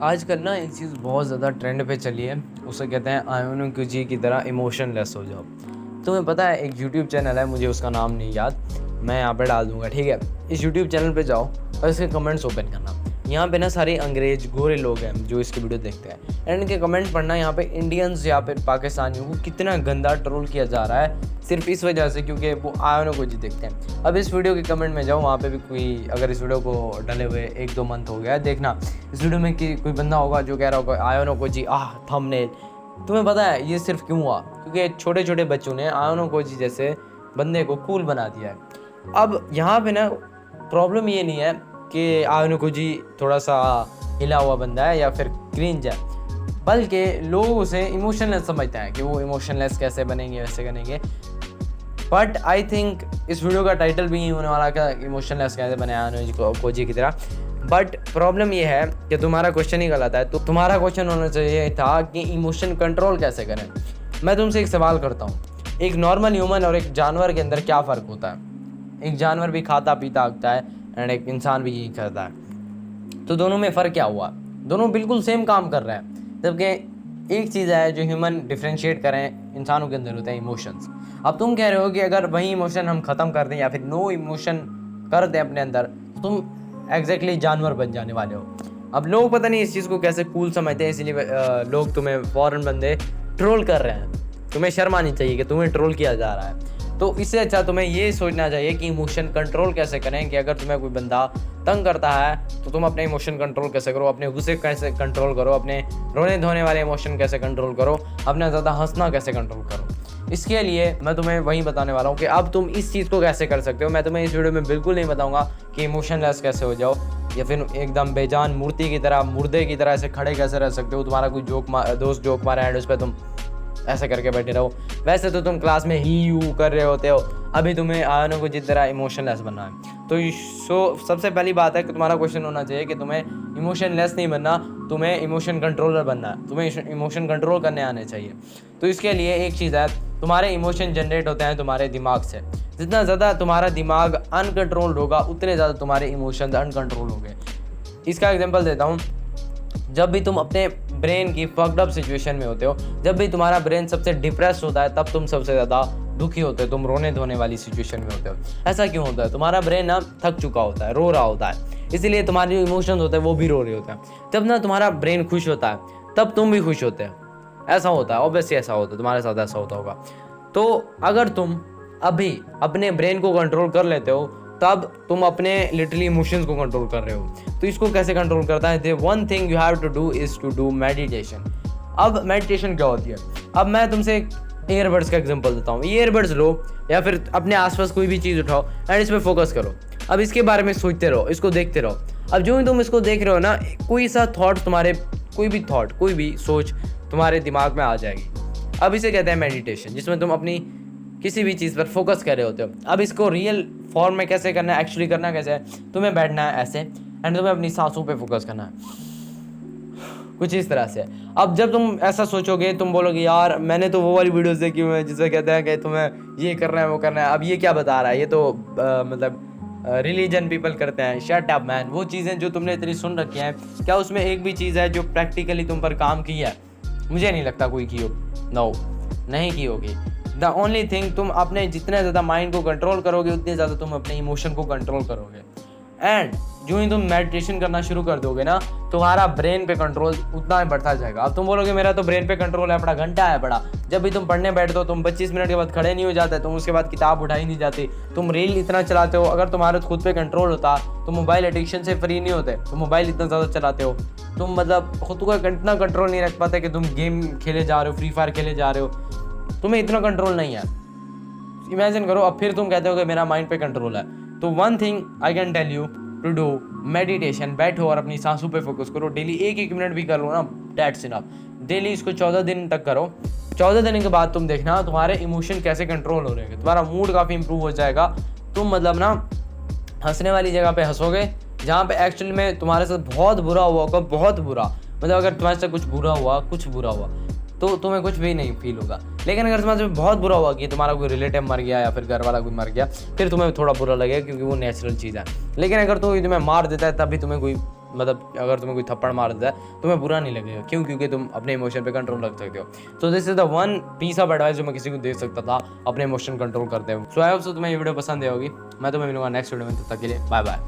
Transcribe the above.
आजकल ना एक चीज़ बहुत ज़्यादा ट्रेंड पे चली है, उसे कहते हैं आयोनो जी की तरह इमोशनलेस हो जाओ। तुम्हें पता है एक यूट्यूब चैनल है, मुझे उसका नाम नहीं याद, मैं यहाँ पे डाल दूँगा, ठीक है। इस यूट्यूब चैनल पे जाओ और इसके कमेंट्स ओपन करना। यहाँ पे ना सारे अंग्रेज गोरे लोग हैं जो इसकी वीडियो देखते हैं, एंड इनके कमेंट पढ़ना। यहाँ पे इंडियंस या फिर पाकिस्तानियों को कितना गंदा ट्रोल किया जा रहा है सिर्फ इस वजह से क्योंकि वो आयोनो जी देखते हैं। अब इस वीडियो के कमेंट में जाओ, वहाँ पे भी कोई, अगर इस वीडियो को डले हुए 1-2 मंथ हो गया है, देखना इस वीडियो में कि कोई बंदा होगा जो कह रहा होगा आयोनो जी थंबनेल। तुम्हें पता है ये सिर्फ क्यों हुआ? क्योंकि छोटे छोटे बच्चों ने आयोनो जी जैसे बंदे को कूल बना दिया है। अब यहाँ पे ना प्रॉब्लम ये नहीं है कि आयोनो जी थोड़ा सा हिला हुआ बंदा है या फिर क्रिंज है, बल्कि लोग उसे इमोशनलेस समझते हैं कि वो इमोशनलेस कैसे बनेंगे, वैसे बनेंगे। बट आई थिंक इस वीडियो का टाइटल भी नहीं होने वाला कि इमोशनलेस कैसे बने आयोनो जी की तरह। बट प्रॉब्लम ये है कि तुम्हारा क्वेश्चन ही गलत है। तो तुम्हारा क्वेश्चन होना चाहिए था कि इमोशन कंट्रोल कैसे करें। मैं तुमसे एक सवाल करता हूँ, एक नॉर्मल ह्यूमन और एक जानवर के अंदर क्या फ़र्क होता है? एक जानवर भी खाता पीता हकता है एंड एक इंसान भी यही करता है, तो दोनों में फ़र्क क्या हुआ? दोनों बिल्कुल सेम काम कर रहे हैं, जबकि एक चीज़ है जो ह्यूमन डिफ्रेंशिएट करें इंसानों के अंदर होते हैं इमोशंस। अब तुम कह रहे हो कि अगर वही इमोशन हम ख़त्म कर दें या फिर नो इमोशन कर दें अपने अंदर, तो तुम एग्जैक्टली जानवर बन जाने वाले हो। अब लोग पता नहीं इस चीज़ को कैसे कूल समझते हैं, इसलिए लोग तुम्हें फॉरेन बंदे ट्रोल कर रहे हैं। तुम्हें शर्म आनी चाहिए कि तुम्हें ट्रोल किया जा रहा है। तो इससे अच्छा तुम्हें ये सोचना चाहिए कि इमोशन कंट्रोल कैसे करें, कि अगर तुम्हें कोई बंदा तंग करता है तो तुम अपने इमोशन कंट्रोल कैसे करो, अपने गुस्से कैसे कंट्रोल करो, अपने रोने धोने वाले इमोशन कैसे कंट्रोल करो, अपना ज़्यादा हंसना कैसे कंट्रोल करो। इसके लिए मैं तुम्हें वही बताने वाला हूँ कि अब तुम इस चीज़ को कैसे कर सकते हो। मैं तुम्हें इस वीडियो में बिल्कुल नहीं बताऊँगा कि इमोशनलेस कैसे हो जाओ या फिर एकदम बेजान मूर्ति की तरह, मुर्दे की तरह ऐसे खड़े कैसे रह सकते हो। तुम्हारा कोई दोस्त जोक मारा है उस पर तुम ऐसे करके बैठे रहो। वैसे तो तुम क्लास में ही यू कर रहे होते हो, अभी तुम्हें आयोनो जिस तरह इमोशनलेस बनना है। तो सबसे पहली बात है कि तुम्हारा क्वेश्चन होना चाहिए कि तुम्हें इमोशनलेस नहीं बनना, तुम्हें इमोशन कंट्रोलर बनना है, तुम्हें इमोशन कंट्रोल करने आने चाहिए। तो इसके लिए एक चीज़ है, तुम्हारे इमोशन जनरेट होते हैं तुम्हारे दिमाग से। जितना ज़्यादा तुम्हारा दिमाग अनकंट्रोल्ड होगा उतने ज़्यादा तुम्हारे इमोशंस अनकंट्रोल होंगे। इसका एग्जांपल देता हूँ, जब भी तुम अपने ब्रेन की फक्ड अप सिचुएशन में होते हो, जब भी तुम्हारा ब्रेन सबसे डिप्रेस होता है, तब तुम सबसे ज़्यादा दुखी होते हो, तुम रोने धोने वाली सिचुएशन में होते हो। ऐसा क्यों होता है? तुम्हारा ब्रेन ना थक चुका होता है, रो रहा होता है, इसीलिए तुम्हारे जो इमोशंस होते हैं वो भी रो रहे होते हैं। जब ना तुम्हारा ब्रेन खुश होता है तब तुम भी खुश होते हो। ऐसा होता है, ऑब्वियसली ऐसा होता है, तुम्हारे साथ ऐसा होता होगा। तो अगर तुम अभी अपने ब्रेन को कंट्रोल कर लेते हो तब तुम अपने लिटरली इमोशंस को कंट्रोल कर रहे हो। तो इसको कैसे कंट्रोल करता है? One thing you have to do is to do meditation. अब मेडिटेशन क्या होती है? अब मैं तुमसे एक ईयरबड्स का एग्जांपल देता हूँ। ईयरबड्स लो या फिर अपने आसपास कोई भी चीज़ उठाओ एंड इस पर फोकस करो। अब इसके बारे में सोचते रहो, इसको देखते रहो। अब जो ही तुम इसको देख रहे हो ना, कोई सा थॉट तुम्हारे, कोई भी सोच तुम्हारे दिमाग में आ जाएगी। अब इसे कहते हैं मेडिटेशन, जिसमें तुम अपनी किसी भी चीज़ पर फोकस कर रहे होते हो। अब इसको रियल फॉर्म में कैसे करना है, एक्चुअली करना कैसे है? तुम्हें बैठना है ऐसे एंड तुम्हें अपनी सांसों पे फोकस करना है, कुछ इस तरह से। अब जब तुम ऐसा सोचोगे, तुम बोलोगे यार मैंने तो वो वाली वीडियोस देखी हुई है जिसमें कहते हैं कि तुम्हें ये करना है, वो करना है, अब ये क्या बता रहा है, ये तो मतलब रिलीजन पीपल करते हैं। Shut up man. वो चीज़ें जो तुमने इतनी सुन रखी हैं, क्या उसमें एक भी चीज़ है जो प्रैक्टिकली तुम पर काम की है? मुझे नहीं लगता कोई की हो। नो, नहीं की होगी। द ओनली थिंग, तुम अपने जितने ज़्यादा माइंड को कंट्रोल करोगे उतने ज़्यादा तुम अपने इमोशन को कंट्रोल करोगे। एंड जो ही तुम मेडिटेशन करना शुरू कर दोगे ना, तुम्हारा ब्रेन पे कंट्रोल उतना ही बढ़ता जाएगा। अब तुम बोलोगे मेरा तो ब्रेन पे कंट्रोल है बड़ा, घंटा है बड़ा। जब भी तुम पढ़ने बैठते हो तुम 25 मिनट के बाद खड़े नहीं हो जाते, तुम उसके बाद किताब उठाई नहीं जाती, तुम रील इतना चलाते हो। अगर तुम्हारे खुद पे कंट्रोल होता तो मोबाइल एडिक्शन से फ्री नहीं होते। तुम मोबाइल इतना ज़्यादा चलाते हो, तुम मतलब खुद को इतना कंट्रोल नहीं रख पाते कि तुम गेम खेले जा रहे हो, फ्री फायर खेले जा रहे हो, तुम्हें इतना कंट्रोल नहीं है। इमेजिन करो, अब फिर तुम कहते हो कि मेरा माइंड पे कंट्रोल है। तो one thing I can tell you to do meditation. बैठो और अपनी सांसों पे फोकस करो। डेली 1-1 मिनट भी कर लो ना, दैट्स इनफ। डेली इसको 14 दिन तक करो। 14 दिन के बाद तुम देखना तुम्हारे इमोशन कैसे कंट्रोल हो रहे हैं। तुम्हारा मूड काफ़ी इंप्रूव हो जाएगा। तुम मतलब ना हंसने वाली जगह पे हंसोगे जहाँ पे एक्चुअली में तुम्हारे साथ बहुत बुरा हुआ होगा, बहुत बुरा। मतलब अगर तुम्हारे साथ कुछ बुरा हुआ तो तुम्हें कुछ भी नहीं फील होगा। लेकिन अगर तुम्हारे साथ बहुत बुरा हुआ कि तुम्हारा कोई रिलेटिव मर गया या फिर घर वाला कोई मर गया, फिर तुम्हें थोड़ा बुरा लगेगा क्योंकि वो नेचुरल चीज़ है। लेकिन अगर तुम्हें मार देता है तब भी तुम्हें कोई मतलब अगर तुम्हें कोई थप्पड़ मार देता है तुम्हें बुरा नहीं लगेगा। क्यों? क्योंकि तुम अपने इमोशन पे कंट्रोल रख सकते हो। तो this is the one piece of advice जो मैं किसी को दे सकता था अपने इमोशन कंट्रोल करते हुए। सो आई होप सो तुम्हें ये वीडियो पसंद आई होगी। मैं तुम्हें मिलूंगा नेक्स्ट वीडियो में, तब तक के लिए बाय बाय।